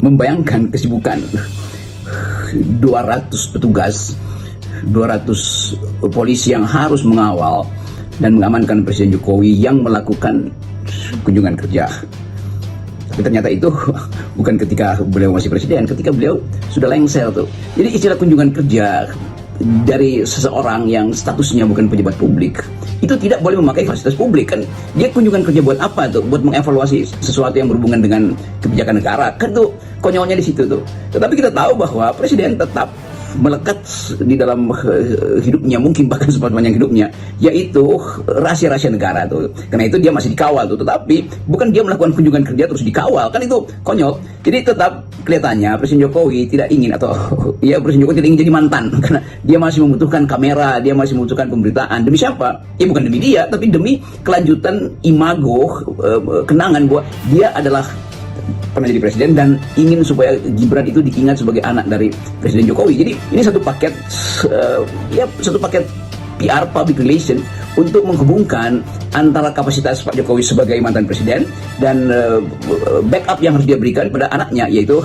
membayangkan kesibukan 200 petugas, 200 polisi yang harus mengawal dan mengamankan Presiden Jokowi yang melakukan kunjungan kerja. Tapi ternyata itu bukan ketika beliau masih presiden, ketika beliau sudah lengser tuh. Jadi istilah kunjungan kerja dari seseorang yang statusnya bukan pejabat publik itu tidak boleh memakai fasilitas publik kan. Dia kunjungan kerja buat apa tuh? Buat mengevaluasi sesuatu yang berhubungan dengan kebijakan negara kan, tuh konyolnya di situ tuh. Tetapi kita tahu bahwa presiden tetap melekat di dalam hidupnya, mungkin bahkan sepanjang hidupnya, yaitu rahasia-rahasia negara tuh. Karena itu dia masih dikawal tuh, tetapi bukan dia melakukan kunjungan kerja terus dikawal, kan itu konyol. Jadi tetap kelihatannya Presiden Jokowi tidak ingin, atau ya Presiden Jokowi tidak ingin jadi mantan, karena dia masih membutuhkan kamera, dia masih membutuhkan pemberitaan. Demi siapa? Ya bukan demi dia, tapi demi kelanjutan imago, kenangan bahwa dia adalah pernah jadi presiden dan ingin supaya Gibran itu diingat sebagai anak dari Presiden Jokowi. Jadi ini satu paket satu paket PR, public relation, untuk menghubungkan antara kapasitas Pak Jokowi sebagai mantan presiden dan backup yang harus dia berikan pada anaknya, yaitu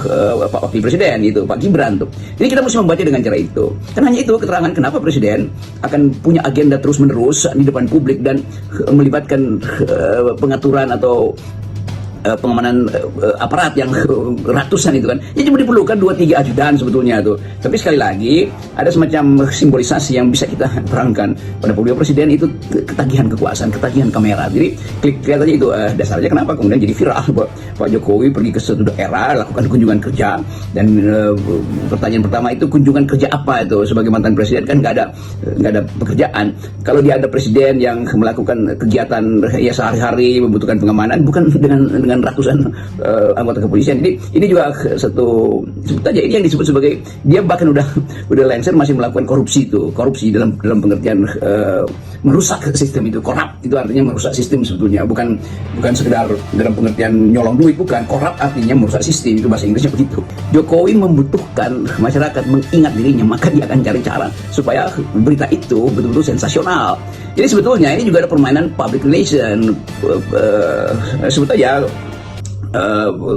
Pak Wakil Presiden, yaitu Pak Gibran tuh. Jadi kita mesti membaca dengan cara itu. Karena hanya itu keterangan kenapa presiden akan punya agenda terus-menerus di depan publik dan melibatkan pengaturan atau pengamanan aparat yang ratusan itu kan. Ya cuma diperlukan 2-3 ajudan sebetulnya tuh. Tapi sekali lagi ada semacam simbolisasi yang bisa kita terangkan pada beliau presiden itu ketagihan kekuasaan, ketagihan kamera. Jadi kelihatannya itu dasarnya kenapa kemudian jadi viral bahwa Pak Jokowi pergi ke suatu daerah lakukan kunjungan kerja, dan pertanyaan pertama itu kunjungan kerja apa itu? Sebagai mantan presiden kan nggak ada pekerjaan. Kalau dia ada presiden yang melakukan kegiatan ya sehari-hari membutuhkan pengamanan, bukan dengan ratusan anggota kepolisian. Jadi ini juga sebut aja ini yang disebut sebagai dia bahkan udah lengser masih melakukan korupsi dalam pengertian merusak sistem itu. Korup itu artinya merusak sistem sebetulnya, bukan sekedar dalam pengertian nyolong duit, bukan. Korup artinya merusak sistem, itu bahasa Inggrisnya begitu. Jokowi membutuhkan masyarakat mengingat dirinya, maka dia akan cari cara supaya berita itu betul-betul sensasional. Jadi sebetulnya ini juga ada permainan public relation, sebut aja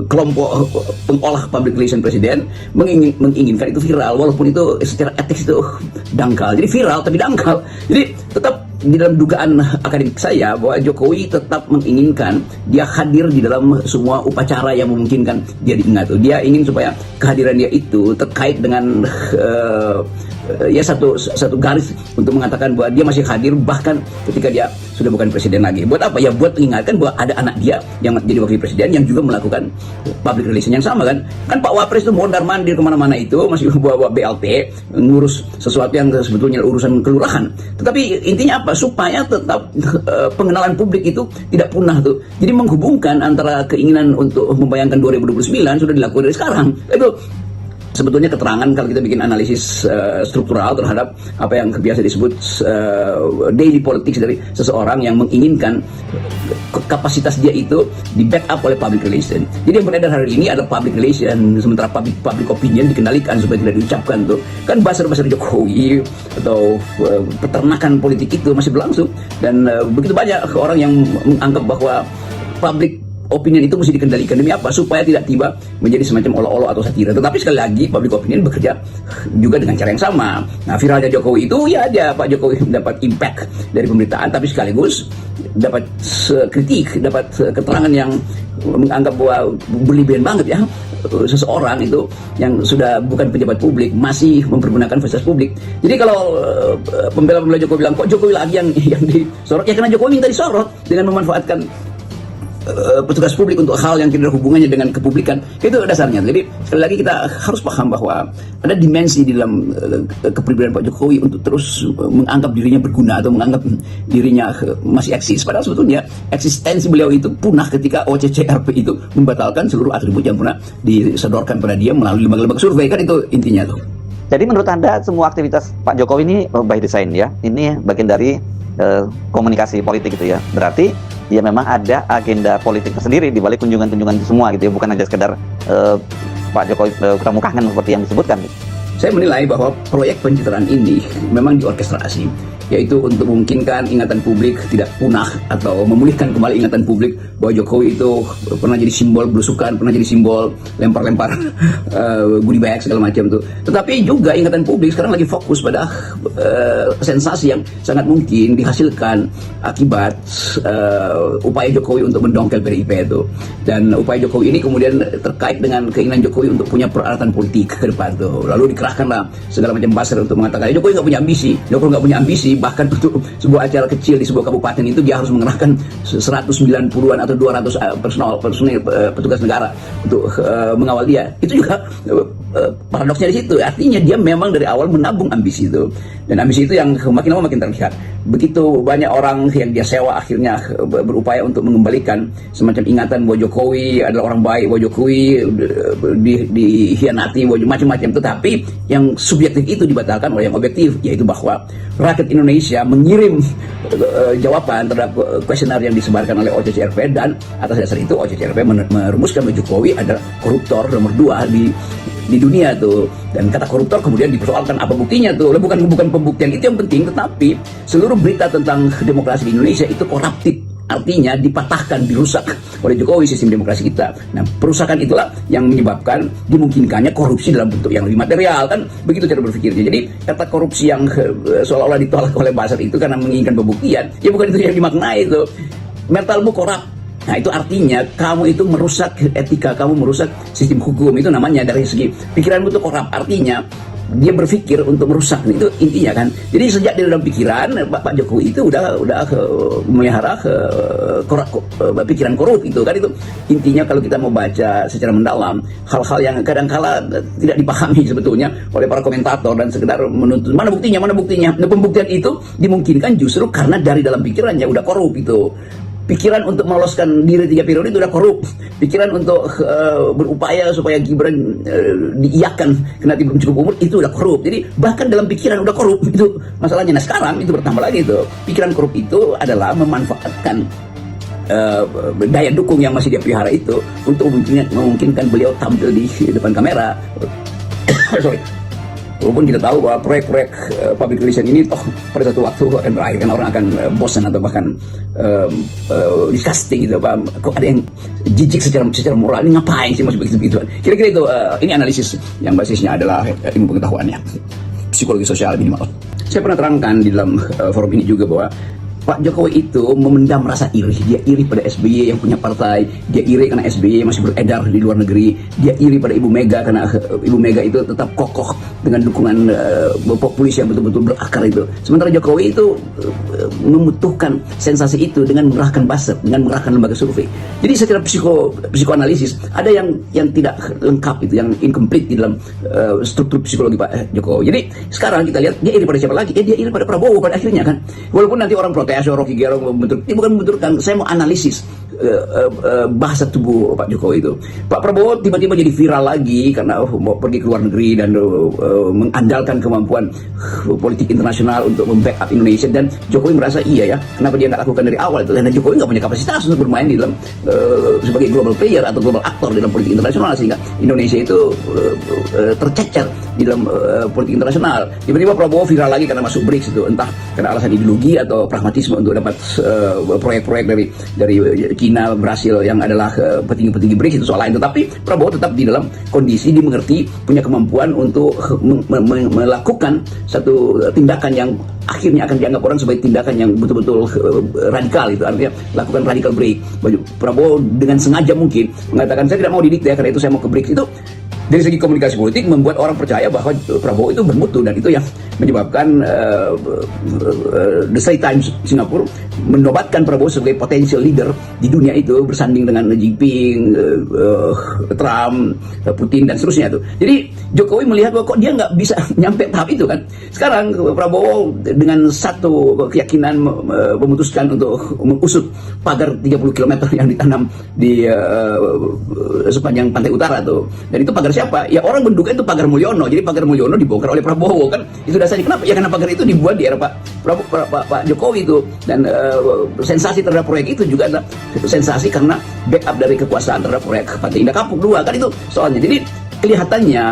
kelompok pengolah public relation presiden menginginkan itu viral, walaupun itu secara etik itu dangkal. Jadi viral tapi dangkal. Jadi tetap di dalam dugaan akademik saya bahwa Jokowi tetap menginginkan dia hadir di dalam semua upacara yang memungkinkan dia diingat. Dia ingin supaya kehadiran dia itu terkait dengan ya satu garis untuk mengatakan bahwa dia masih hadir bahkan ketika dia sudah bukan presiden lagi. Buat apa? Ya buat mengingatkan bahwa ada anak dia yang jadi wakil presiden yang juga melakukan public relation yang sama kan. Kan Pak Wapres itu mondar-mandir kemana-mana itu masih bawa BLT, ngurus sesuatu yang sebetulnya urusan kelurahan. Tetapi intinya apa? Supaya tetap pengenalan publik itu tidak punah tuh. Jadi menghubungkan antara keinginan untuk membayangkan 2029 sudah dilakukan dari sekarang. Itu sebetulnya keterangan kalau kita bikin analisis struktural terhadap apa yang biasa disebut daily politics dari seseorang yang menginginkan kapasitas dia itu di backup oleh public relation. Jadi yang beredar hari ini ada public relation, sementara public opinion dikendalikan supaya tidak diucapkan tuh. Kan basar-basar Jokowi atau peternakan politik itu masih berlangsung, dan begitu banyak orang yang menganggap bahwa public opinion itu mesti dikendalikan. Demi apa? Supaya tidak tiba menjadi semacam olo-olo atau satira. Tetapi sekali lagi public opinion bekerja juga dengan cara yang sama. Nah, viralnya Jokowi itu ya dia Pak Jokowi mendapat impact dari pemberitaan, tapi sekaligus dapat kritik, dapat keterangan yang menganggap bahwa berlebihan banget ya seseorang itu yang sudah bukan pejabat publik masih mempergunakan fasilitas publik. Jadi kalau pembela-pembela Jokowi bilang kok Jokowi lagi yang disorot, ya karena Jokowi minta disorot dengan memanfaatkan petugas publik untuk hal yang tidak ada hubungannya dengan kepublikan. Itu dasarnya. Jadi sekali lagi kita harus paham bahwa ada dimensi di dalam kepribadian Pak Jokowi untuk terus menganggap dirinya berguna atau menganggap dirinya masih eksis. Padahal sebetulnya eksistensi beliau itu punah ketika OCCRP itu membatalkan seluruh atribut yang pernah disodorkan pada dia melalui lembaga-lembaga survei. Kan itu intinya tuh. Jadi menurut Anda semua aktivitas Pak Jokowi ini by design ya? Ini bagian dari komunikasi politik gitu ya? Berarti ya memang ada agenda politik tersendiri di balik kunjungan-kunjungan itu semua gitu ya, bukan hanya sekedar Pak Jokowi pramuka kan seperti yang disebutkan. Saya menilai bahwa proyek pencitraan ini memang diorkestrasi, yaitu untuk memungkinkan ingatan publik tidak punah atau memulihkan kembali ingatan publik bahwa Jokowi itu pernah jadi simbol belusukan, pernah jadi simbol lempar-lempar goodie bag segala macam tuh. Tetapi juga ingatan publik sekarang lagi fokus pada sensasi yang sangat mungkin dihasilkan akibat upaya Jokowi untuk mendongkel PDIP itu. Dan upaya Jokowi ini kemudian terkait dengan keinginan Jokowi untuk punya peralatan politik ke depan tuh. Lalu dikerahkanlah segala macam buzzer untuk mengatakan Jokowi nggak punya ambisi, Jokowi nggak punya ambisi. Bahkan untuk sebuah acara kecil di sebuah kabupaten itu dia harus mengerahkan 190-an atau 200 personil petugas negara untuk mengawal dia. Itu juga paradoksnya di situ. Artinya dia memang dari awal menabung ambisi itu. Dan ambisi itu yang makin lama makin terlihat. Begitu banyak orang yang dia sewa akhirnya berupaya untuk mengembalikan semacam ingatan bahwa Jokowi adalah orang baik, bahwa Jokowi dihianati, bahwa macam-macam. Tetapi yang subjektif itu dibatalkan oleh yang objektif, yaitu bahwa rakyat Indonesia mengirim jawaban terhadap kuesioner yang disebarkan oleh OCCRP, dan atas dasar itu OCCRP merumuskan bahwa Jokowi adalah koruptor nomor 2 di dunia tuh. Dan kata koruptor kemudian dipersoalkan apa buktinya tuh. Bukan pembuktian itu yang penting, tetapi seluruh berita tentang demokrasi di Indonesia itu koruptif. Artinya dipatahkan, dirusak oleh Jokowi sistem demokrasi kita. Nah, perusakan itulah yang menyebabkan dimungkinkannya korupsi dalam bentuk yang lebih material, kan begitu cara berpikirnya. Jadi kata korupsi yang seolah-olah ditolak oleh Buzzer itu karena menginginkan pembuktian, ya bukan itu yang dimaknai itu. Mentalmu korup. Nah, itu artinya kamu itu merusak etika, kamu merusak sistem hukum. Itu namanya dari segi pikiranmu itu korup. Artinya dia berpikir untuk merusak. Itu intinya kan. Jadi sejak di dalam pikiran Pak Jokowi itu udah memelihara pikiran korup itu kan. Itu intinya kalau kita mau baca secara mendalam hal-hal yang kadang-kala tidak dipahami sebetulnya oleh para komentator dan sekedar menuntut mana buktinya. Nah, pembuktian itu dimungkinkan justru karena dari dalam pikirannya udah korup itu. Pikiran untuk meloloskan diri 3 periode itu udah korup. Pikiran untuk berupaya supaya Gibran diiyakan kendati belum cukup umur itu udah korup. Jadi bahkan dalam pikiran udah korup itu masalahnya. Nah, sekarang itu bertambah lagi itu. Pikiran korup itu adalah memanfaatkan daya dukung yang masih dia pelihara itu untuk memungkinkan beliau tampil di depan kamera. Sorry. Walaupun kita tahu bahwa proyek-proyek public relation ini toh pada satu waktu akan berakhir, kan orang akan bosan atau bahkan disgusting gitu. Kok ada yang jijik secara moral, ini ngapain sih masih begitu-begitu. Kira-kira itu ini analisis yang basisnya adalah ilmu pengetahuannya, psikologi sosial minimal. Saya pernah terangkan di dalam forum ini juga bahwa Pak Jokowi itu memendam rasa iri. Dia iri pada SBY yang punya partai. Dia iri karena SBY masih beredar di luar negeri. Dia iri pada Ibu Mega karena Ibu Mega itu tetap kokoh dengan dukungan populis yang betul-betul berakar itu. Sementara Jokowi itu membutuhkan sensasi itu dengan mengerahkan buzzer, dengan mengerahkan lembaga survei. Jadi secara psikoanalisis ada yang tidak lengkap itu, yang incomplete di dalam struktur psikologi Pak Jokowi. Jadi sekarang kita lihat dia iri pada siapa lagi? Dia iri pada Prabowo pada akhirnya kan. Walaupun nanti orang protes, Rocky Gerung membenturkan, bukan membenturkan, saya mau analisis bahasa tubuh Pak Jokowi itu. Pak Prabowo tiba-tiba jadi viral lagi karena mau pergi ke luar negeri dan mengandalkan kemampuan politik internasional untuk membackup Indonesia, dan Jokowi merasa iya ya, kenapa dia nggak lakukan dari awal itu. Dan Jokowi nggak punya kapasitas untuk bermain di dalam sebagai global player atau global aktor di dalam politik internasional, sehingga Indonesia itu tercecer di dalam politik internasional. Tiba-tiba Prabowo viral lagi karena masuk BRICS itu, entah karena alasan ideologi atau pragmatisme untuk dapat proyek-proyek dari China, Brasil yang adalah petinggi-petinggi BRICS, itu soal lain. Tetapi Prabowo tetap di dalam kondisi dimengerti punya kemampuan untuk melakukan satu tindakan yang akhirnya akan dianggap orang sebagai tindakan yang betul-betul radikal. Itu artinya lakukan radical break. Prabowo dengan sengaja mungkin mengatakan saya tidak mau didikte karena itu saya mau ke BRICS. Itu dari segi komunikasi politik membuat orang percaya bahwa Prabowo itu bermutu, dan itu yang menyebabkan The Straits Times Singapura menobatkan Prabowo sebagai potential leader di dunia itu, bersanding dengan Xi Jinping, Trump, Putin dan seterusnya itu. Jadi Jokowi melihat bahwa kok dia nggak bisa nyampe tahap itu kan. Sekarang Prabowo dengan satu keyakinan memutuskan untuk mengusut pagar 30 km yang ditanam di sepanjang pantai utara tuh. Dan itu pagar siapa? Ya orang menduga itu pagar Mulyono. Jadi pagar Mulyono dibongkar oleh Prabowo kan. Itu dasarnya kenapa? Ya karena pagar itu dibuat di era Pak Jokowi itu. Dan sensasi terhadap proyek itu juga adalah sensasi karena backup dari kekuasaan terhadap proyek Pantai Indah Kapuk 2 kan, itu soalnya. Jadi kelihatannya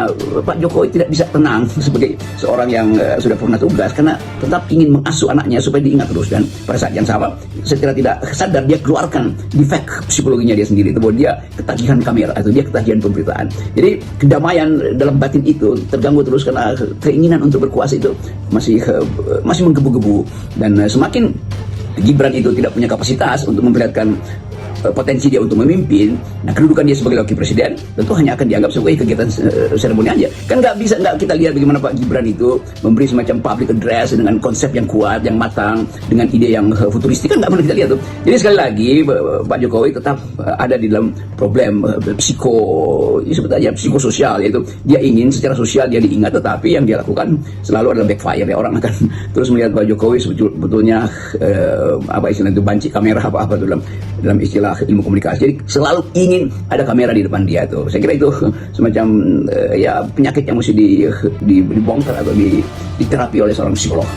Pak Jokowi tidak bisa tenang sebagai seorang yang sudah pernah tugas, karena tetap ingin mengasuh anaknya supaya diingat terus. Dan pada saat yang sama, secara tidak sadar dia keluarkan defek psikologinya dia sendiri, itu bahwa dia ketagihan kamera atau dia ketagihan pemberitaan. Jadi kedamaian dalam batin itu terganggu terus karena keinginan untuk berkuasa itu masih menggebu-gebu. Dan semakin Gibran itu tidak punya kapasitas untuk memperlihatkan potensi dia untuk memimpin, nah kedudukan dia sebagai wakil presiden tentu hanya akan dianggap sebagai kegiatan seremoni aja. Kan nggak kita lihat bagaimana Pak Gibran itu memberi semacam public address dengan konsep yang kuat, yang matang, dengan ide yang futuristik, kan nggak pernah kita lihat tuh. Jadi sekali lagi Pak Jokowi tetap ada di dalam problem sebetulnya psikososial, yaitu dia ingin secara sosial dia diingat, tetapi yang dia lakukan selalu adalah backfire ya. Orang akan terus melihat Pak Jokowi sebetulnya apa istilah itu, banci kamera apa dalam istilah ilmu komunikasi. Jadi selalu ingin ada kamera di depan dia tuh. Saya kira itu semacam ya penyakit yang mesti dibongkar atau diterapi oleh seorang psikolog.